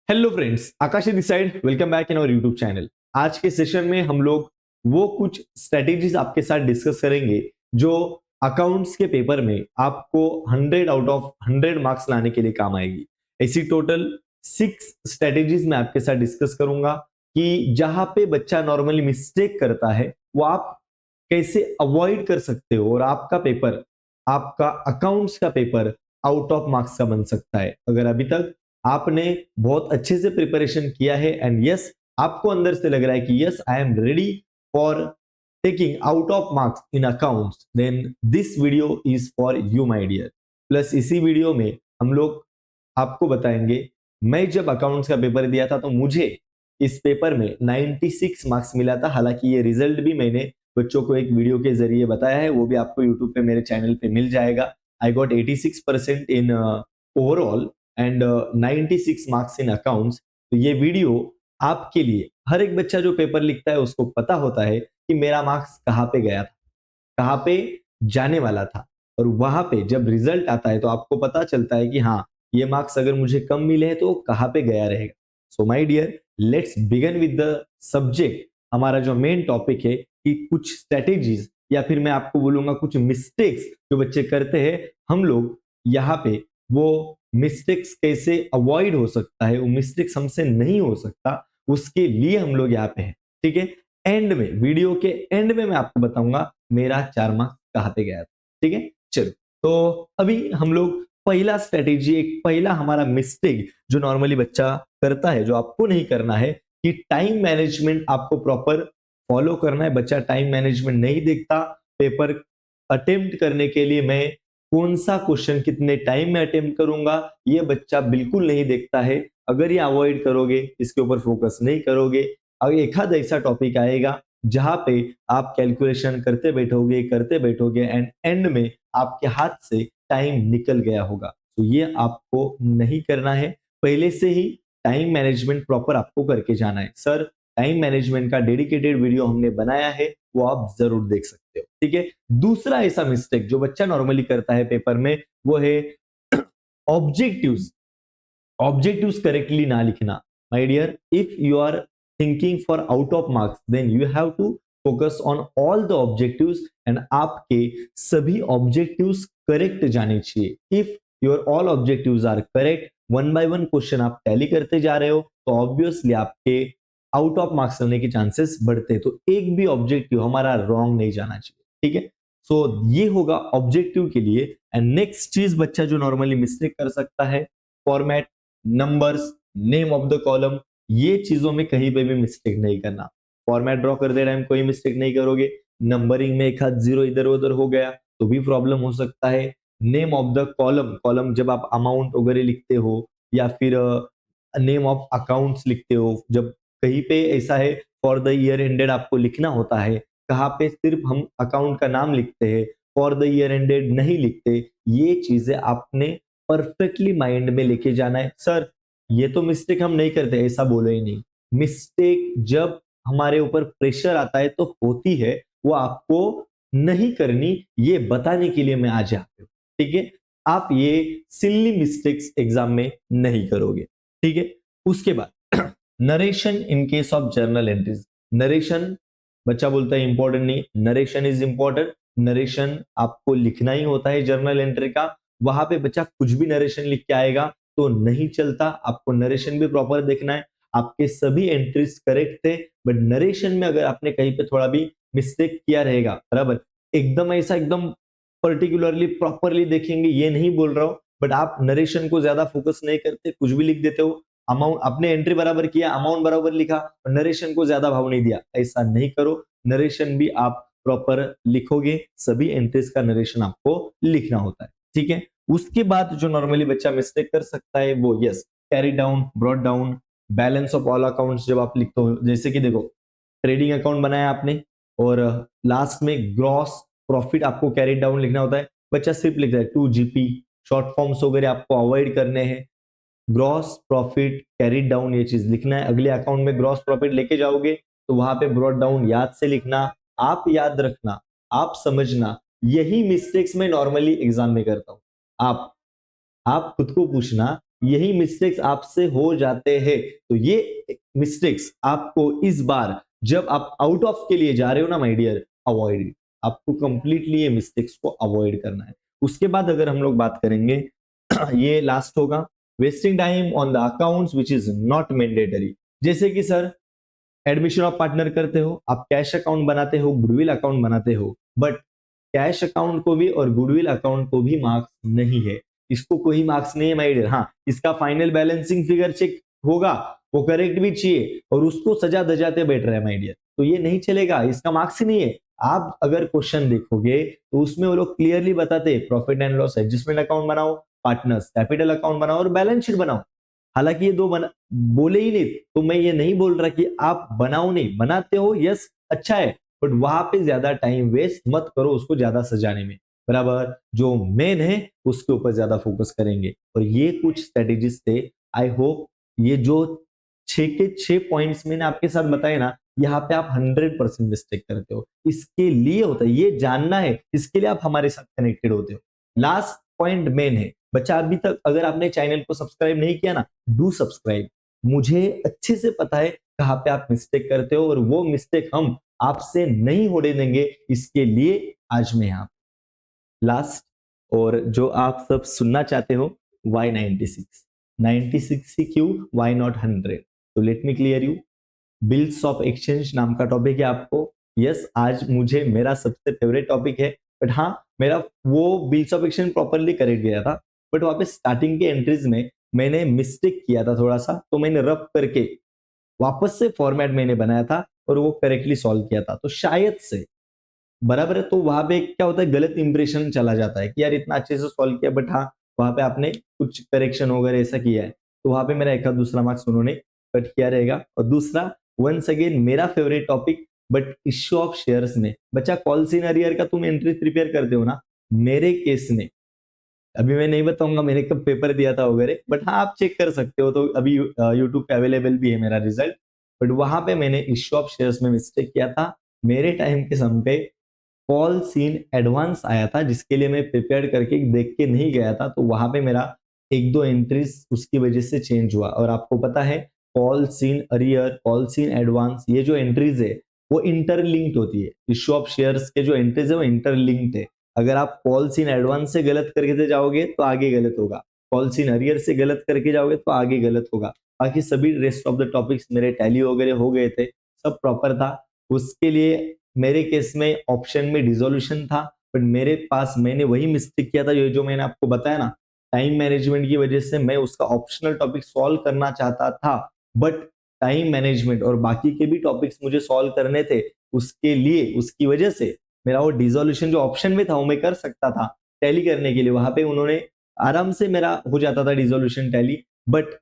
Hello friends, Akash this side. Welcome back in our YouTube channel. आज के session में हम लोग वो कुछ स्ट्रेटेजीज आपके साथ डिस्कस करेंगे जो अकाउंट्स के पेपर में आपको 100 आउट ऑफ 100 मार्क्स लाने के लिए काम आएगी। ऐसी टोटल 6 स्ट्रेटेजीज मैं आपके साथ डिस्कस करूंगा कि जहां पे बच्चा नॉर्मली मिस्टेक करता है वो आप कैसे अवॉइड कर सकते हो और आपका पेपर, आपका अकाउंट्स का पेपर आउट ऑफ मार्क्स का बन सकता है। अगर अभी तक आपने बहुत अच्छे से प्रिपरेशन किया है एंड यस आपको अंदर से लग रहा है कि yes I am ready for taking out of marks in accounts, then this video is for you my dear. Plus इसी वीडियो में हम लोग आपको बताएंगे, मैं जब अकाउंट्स का पेपर दिया था तो मुझे इस पेपर में 96 मार्क्स मिला था। हालांकि ये रिजल्ट भी मैंने बच्चों को एक वीडियो के जरिए बताया है, वो भी आपको यूट्यूब पे मेरे चैनल पे मिल जाएगा। I got 86% in overall and 96 marks in accounts. तो ये वीडियो आपके लिए, हर एक बच्चा जो पेपर लिखता है उसको पता होता है कि मेरा मार्क्स कहाँ पे गया था, कहाँ पे जाने वाला था, और वहां पे जब रिजल्ट आता है तो आपको पता चलता है कि हाँ ये मार्क्स अगर मुझे कम मिले हैं तो कहाँ पे गया रहेगा। So my dear, let's begin with the subject. हमारा जो मेन टॉपिक है कि कुछ स्ट्रेटेजीज या फिर मैं आपको बोलूंगा कुछ मिस्टेक्स जो बच्चे करते हैं, हम लोग यहाँ पे वो मिस्टेक्स कैसे अवॉइड हो सकता है, वो मिस्टेक्स हमसे नहीं हो सकता, उसके लिए हम लोग यहाँ पे हैं। ठीक है, एंड में, वीडियो के एंड में मैं आपको बताऊंगा मेरा 4 मार्क्स कहाँ पे गया था। ठीक है, चलो। तो अभी हम लोग पहला स्ट्रेटेजी, एक पहला हमारा मिस्टेक जो नॉर्मली बच्चा करता है, जो आपको नहीं करना है, कि टाइम मैनेजमेंट आपको प्रॉपर फॉलो करना है। बच्चा टाइम मैनेजमेंट नहीं देखता। पेपर अटेम्प्ट करने के लिए मैं कौन सा क्वेश्चन कितने टाइम में अटेम्प्ट करूंगा, ये बच्चा बिल्कुल नहीं देखता है। अगर ये अवॉइड करोगे, इसके ऊपर फोकस नहीं करोगे, अगर एक आध ऐसा टॉपिक आएगा जहां पे आप कैलकुलेशन करते बैठोगे एंड एंड में आपके हाथ से टाइम निकल गया होगा। तो ये आपको नहीं करना है। पहले से ही टाइम मैनेजमेंट प्रॉपर आपको करके जाना है। सर, टाइम मैनेजमेंट का डेडिकेटेड वीडियो हमने बनाया है, वो आप जरूर देख सकते हो। ठीक है। दूसरा ऐसा मिस्टेक जो बच्चा नॉर्मली करता है पेपर में, वो है ऑब्जेक्टिव्स। ऑब्जेक्टिव्स करेक्टली ना लिखना। My dear, if you are thinking for out of marks, then you have to focus on all the objectives and आपके सभी ऑब्जेक्टिव्स करेक्ट जाने चाहिए। If your all objectives are correct, one by one question आप tally करते जा रहे हो, तो ऑब्वियसली आपके आउट ऑफ मार्क्स लेने के चांसेस बढ़ते हैं। तो एक भी ऑब्जेक्टिव हमारा रॉन्ग नहीं जाना चाहिए। ठीक है, सो ये होगा ऑब्जेक्टिव के लिए। एंड नेक्स्ट चीज बच्चा जो नॉर्मली मिस्टेक कर सकता है, format, numbers, name of the column, ये चीजों में कहीं पे भी मिस्टेक नहीं करना। फॉर्मेट ड्रॉ करते टाइम कोई मिस्टेक नहीं करोगे। नंबरिंग में एक हाथ जीरो इधर उधर हो गया तो भी प्रॉब्लम हो सकता है। Name of the column, column जब आप अमाउंट वगैरह लिखते हो या फिर नेम ऑफ अकाउंट्स लिखते हो, जब कहीं पे ऐसा है फॉर द ईयर एंडेड आपको लिखना होता है, कहाँ पे सिर्फ हम अकाउंट का नाम लिखते हैं, फॉर द ईयर एंडेड नहीं लिखते। ये चीजें आपने परफेक्टली माइंड में लेके जाना है। सर, ये तो मिस्टेक हम नहीं करते, ऐसा बोलो ही नहीं। मिस्टेक जब हमारे ऊपर प्रेशर आता है तो होती है, वो आपको नहीं करनी, ये बताने के लिए मैं आज यहाँ पे हूं। ठीक है, आप ये सिली मिस्टेक्स एग्जाम में नहीं करोगे। ठीक है, उसके बाद narration in case of journal entries. Narration, बच्चा बोलता है इंपॉर्टेंट नहीं, नरेशन इज इंपॉर्टेंट। नरेशन आपको लिखना ही होता है जर्नल एंट्री का। वहां पे बच्चा कुछ भी नरेशन लिख के आएगा तो नहीं चलता, आपको नरेशन भी प्रॉपर देखना है। आपके सभी एंट्रीज करेक्ट थे, बट नरेशन में अगर आपने कहीं पे थोड़ा भी मिस्टेक किया रहेगा, बराबर, एकदम ऐसा एकदम पर्टिकुलरली प्रॉपरली देखेंगे ये नहीं बोल रहा हूं, बट आप नरेशन को ज्यादा फोकस नहीं करते, कुछ भी लिख देते हो, अमाउंट आपने एंट्री बराबर किया, अमाउंट बराबर लिखा और नरेशन को ज्यादा भाव नहीं दिया, ऐसा नहीं करो। नरेशन भी आप प्रॉपर लिखोगे, सभी एंट्रीज का नरेशन आपको लिखना होता है। ठीक है, उसके बाद जो नॉर्मली बच्चा मिस्टेक कर सकता है वो yes, carry down, brought down, balance of all accounts जब आप लिखते हो, जैसे कि देखो ट्रेडिंग अकाउंट बनाया आपने और लास्ट में ग्रॉस प्रॉफिट आपको कैरी डाउन लिखना होता है, बच्चा सिर्फ लिखता है 2 GP, शॉर्ट फॉर्म्स वगैरह आपको अवॉइड करने हैं। ग्रॉस प्रॉफिट कैरी डाउन ये चीज लिखना है। अगले अकाउंट में ग्रॉस प्रॉफिट लेके जाओगे तो वहां पे ब्रॉट डाउन याद से लिखना। आप याद रखना, आप समझना, यही मिस्टेक्स मैं नॉर्मली एग्जाम में करता हूं। आप खुद को पूछना यही मिस्टेक्स आपसे हो जाते हैं। तो ये मिस्टेक्स आपको इस बार जब आप आउट ऑफ के लिए जा रहे हो ना माय डियर, अवॉइड, आपको कंप्लीटली ये मिस्टेक्स को अवॉइड करना है। उसके बाद अगर हम लोग बात करेंगे ये लास्ट होगा, wasting time on the accounts which is not mandatory. जैसे कि सर एडमिशन ऑफ पार्टनर करते हो, आप कैश अकाउंट बनाते हो, गुडविल अकाउंट बनाते हो, बट कैश अकाउंट को भी और गुडविल अकाउंट को भी मार्क्स नहीं है, इसको कोई मार्क्स नहीं है माय डियर। हाँ, इसका फाइनल बैलेंसिंग फिगर चेक होगा, वो करेक्ट भी चाहिए, और उसको सजा दजाते बैठ रहे हैं माय डियर, तो ये नहीं चलेगा, इसका मार्क्स ही नहीं है। आप अगर क्वेश्चन देखोगे तो उसमें वो लोग क्लियरली बताते हैं profit and loss adjustment account बनाओ, पार्टनर्स कैपिटल अकाउंट बनाओ और बैलेंस शीट बनाओ। हालांकि ये दो बोले ही नहीं, तो मैं ये नहीं बोल रहा कि आप बनाओ नहीं, बनाते हो यस अच्छा है, बट वहां पे ज्यादा टाइम वेस्ट मत करो उसको ज्यादा सजाने में, बराबर। जो मेन है उसके ऊपर ज्यादा फोकस करेंगे। और ये कुछ स्ट्रेटेजीज थे, आई होप ये जो 6 के 6 पॉइंट्स मैंने आपके साथ बताए ना, यहाँ पे आप 100% मिस्टेक करते हो, इसके लिए होता है, ये जानना है, इसके लिए आप हमारे साथ कनेक्टेड होते हो। लास्ट पॉइंट मेन है, बच्चा अभी तक अगर आपने चैनल को सब्सक्राइब नहीं किया ना, डू सब्सक्राइब। मुझे अच्छे से पता है कहाँ पे आप मिस्टेक करते हो, और वो मिस्टेक हम आपसे नहीं होने देंगे, इसके लिए आज मैं यहाँ लास्ट। और जो आप सब सुनना चाहते हो, वाई 96, 96 ही क्यों, वाई नॉट 100? तो let me clear you, bills of exchange नाम का टॉपिक है आपको। यस, आज मुझे मेरा सबसे फेवरेट टॉपिक है, बट हाँ मेरा वो bills of exchange properly correct गया था, बट वहां पे स्टार्टिंग के एंट्रीज में मैंने मिस्टेक किया था थोड़ा सा, तो मैंने रफ करके वापस से फॉर्मेट मैंने बनाया था और वो करेक्टली सॉल्व किया था, तो शायद से बराबर है। तो वहां पे क्या होता है, गलत इंप्रेशन चला जाता है कि यार इतना अच्छे से सॉल्व किया, बट हाँ वहां पे आपने कुछ करेक्शन वगैरह ऐसा किया है, तो वहां पे मेरा एक दूसरा मार्क्स उन्होंने कट किया रहेगा। और दूसरा, वंस अगेन मेरा favourite topic, but issue of shares में, बच्चा कॉल इन अरियर का तुम एंट्री प्रिपेयर करते हो ना, मेरे केस में अभी मैं नहीं बताऊंगा मैंने कब पेपर दिया था वगैरह, बट हाँ आप चेक कर सकते हो, तो अभी यूट्यूब पे अवेलेबल भी है मेरा रिजल्ट। बट वहां पे मैंने इश्यू ऑफ शेयर्स में मिस्टेक किया था, मेरे टाइम के समय पे कॉल सीन एडवांस आया था, जिसके लिए मैं प्रिपेयर करके देख के नहीं गया था, तो वहां पे मेरा एक दो एंट्रीज उसकी वजह से चेंज हुआ। और आपको पता है calls in arrear, calls in advance, ये जो एंट्रीज है वो इंटरलिंक्ड होती है, इश्यू ऑफ शेयर्स के जो एंट्रीज है वो इंटरलिंक्ड है। अगर आप कॉल सीन एडवांस से गलत करके जाओगे तो आगे गलत होगा, कॉल सीन अरियर से गलत करके जाओगे तो आगे गलत होगा। बाकी सभी रेस्ट ऑफ द टॉपिक्स मेरे टैली वगैरह हो गए थे, सब प्रॉपर था। उसके लिए मेरे केस में ऑप्शन में डिसोल्यूशन था, बट मेरे पास मैंने वही मिस्टेक किया था जो मैंने आपको बताया ना, टाइम मैनेजमेंट की वजह से मैं उसका ऑप्शनल टॉपिक सॉल्व करना चाहता था, बट टाइम मैनेजमेंट और बाकी के भी टॉपिक्स मुझे सॉल्व करने थे, उसके लिए उसकी वजह से मेरा वो डिसोल्यूशन जो ऑप्शन में था वो मैं कर सकता था टैली करने के लिए, वहां पे उन्होंने आराम से मेरा हो जाता था dissolution tally, but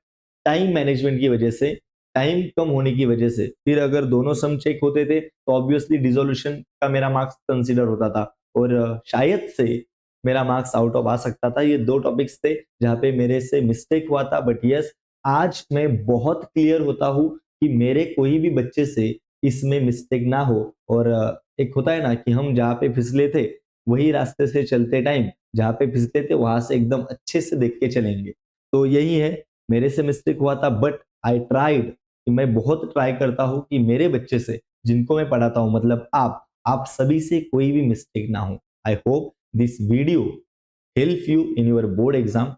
time management की वजह से, टाइम कम होने की वजह से, फिर अगर दोनों सम चेक होते थे तो ऑब्वियसली डिसोल्यूशन का मेरा मार्क्स कंसीडर होता था, और शायद से मेरा मार्क्स आउट ऑफ आ सकता था। ये दो टॉपिक्स थे जहां पे मेरे से मिस्टेक हुआ था, बट यस आज मैं बहुत क्लियर होता हूं कि मेरे कोई भी बच्चे से इसमें मिस्टेक ना हो। और एक होता है ना कि हम जहाँ पे फिसले थे वही रास्ते से चलते टाइम जहाँ पे फिसले थे वहां से एकदम अच्छे से देख के चलेंगे। तो यही है, मेरे से मिस्टेक हुआ था, बट आई ट्राइड, कि मैं बहुत ट्राई करता हूं कि मेरे बच्चे से जिनको मैं पढ़ाता हूं, मतलब आप सभी से कोई भी मिस्टेक ना हो। I hope this video help you in your board exam.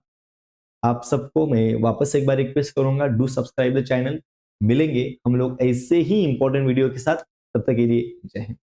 आप सबको मैं वापस एक बार रिक्वेस्ट करूंगा, डू सब्सक्राइब द चैनल। मिलेंगे हम लोग ऐसे ही इंपॉर्टेंट वीडियो के साथ, तब तक के लिए जय हिंद।